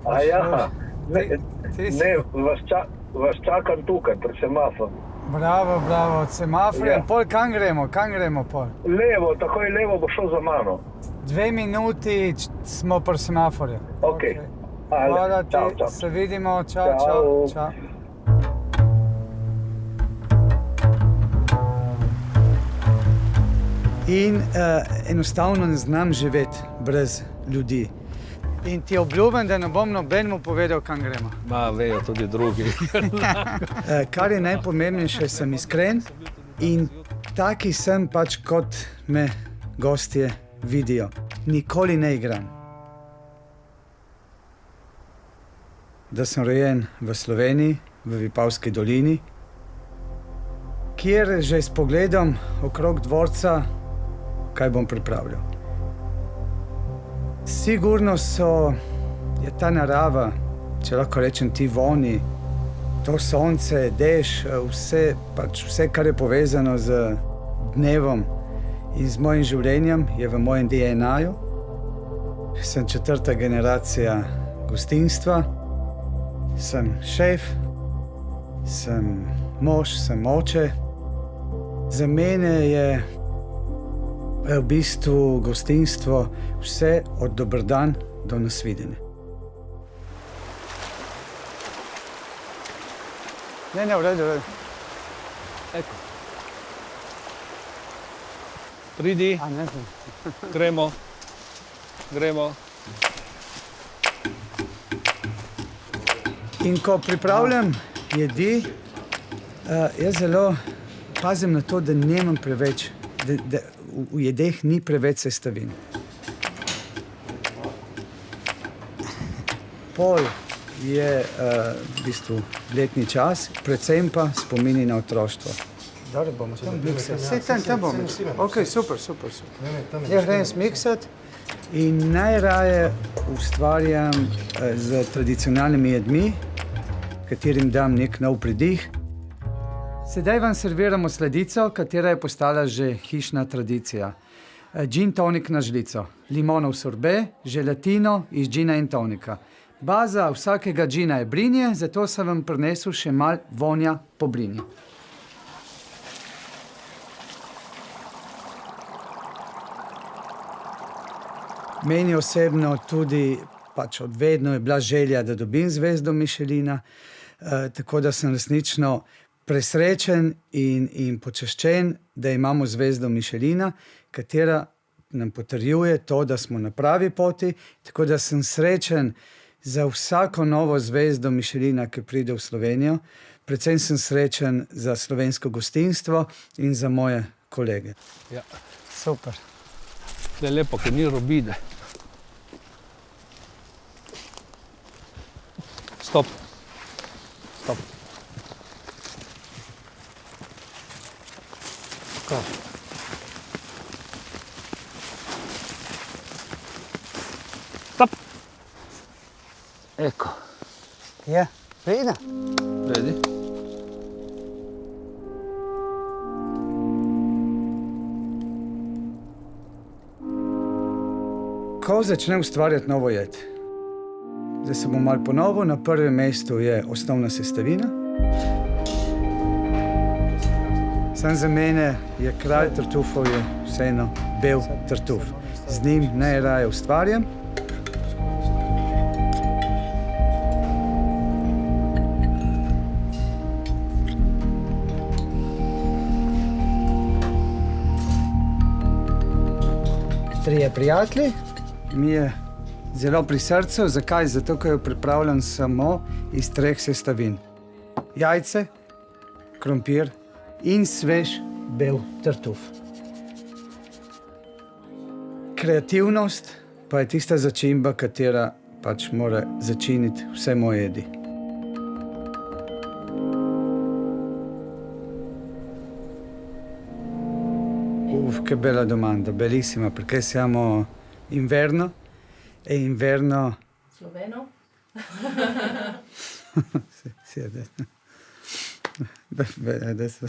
A ja, Ti si... ne, vas čakam tukaj, pred semaforom. Bravo, od semaforja. Ja. Pol, kam gremo pol? Levo, takoj levo bo šel za mano. 2 minuti smo pri semaforju. Okej. Hvala ti, Čau. se vidimo, čau. In enostavno ne znam živeti brez ljudi. In ti obljubim, da ne bom nobenemu povedal, kam gremo. Ma, vejo tudi drugi. Kar je najpomembnejše, sem iskren in taki sem pač, kot me gostje vidijo. Nikoli ne igram. Da sem rojen v Sloveniji, v Vipavski dolini, kjer že s pogledom okrog dvorca, kaj bom pripravljal. Sigurno je ta narava, če lahko rečem, ti voni, to sonce, dež, vse, kar je povezano z dnevom in z mojim življenjem, je v mojem DNA-ju. Sem 4. generacija gostinstva, sem šef, sem mož, sem oče. Za mene je v bistvu gostinstvo vse od dober dan do nasvidenje. Ne, v redu. Eko. Pridi, gremo. In ko pripravljam jedi, jaz zelo pazim na to, da nimam preveč, da v jedeh ni preveč sestavin. Pol je v bistvu letni čas, predvsem pa spomini na otroštvo. Dobro, bomo tam miksati. Vse tam bomo. Ok, super. Jaz grem smiksati in najraje ustvarjam z tradicionalnimi jedmi, katerim dam nek nov pridih. Sedaj vam serviramo sladico, katera je postala že hišna tradicija. Gin tonik na žlico, limonov sorbet, želatino iz gina in tonika. Baza vsakega gina je brinje, zato sem vam prinesel še malo vonja po brinji. Meni osebno tudi pač od vedno je bila želja, da dobim zvezdo Michelina, tako da sem resnično presrečen in počaščen, da imamo zvezdo Michelina, katera nam potrjuje to, da smo na pravi poti, tako da sem srečen za vsako novo zvezdo Michelina, ki pride v Slovenijo. Predvsem sem srečen za slovensko gostinstvo in za moje kolege. Ja. Super. To je lepo, ker ni robide. Stop. Tako. Stop. Eko. Ja, prida. Redi. Ko začnem ustvarjati novo jed, zdaj se bom malo ponovil, na prvem mestu je osnovna sestavina. Sam za mene je kralj tartufov je vseeno bel tartuf. Z njim najraje ustvarjam. Trije prijatelji mi je zelo pri srcu. Zakaj? Zato, ker jo pripravljam samo iz 3 sestavin. Jajce, krompir in svež bel tartuf. Kreativnost pa je tista začimba, katera pač mora začiniti vse moje jedi. Che bella domanda, bellissima, perché siamo inverno e inverno... Sloveno? Sì, adesso... Beh, adesso...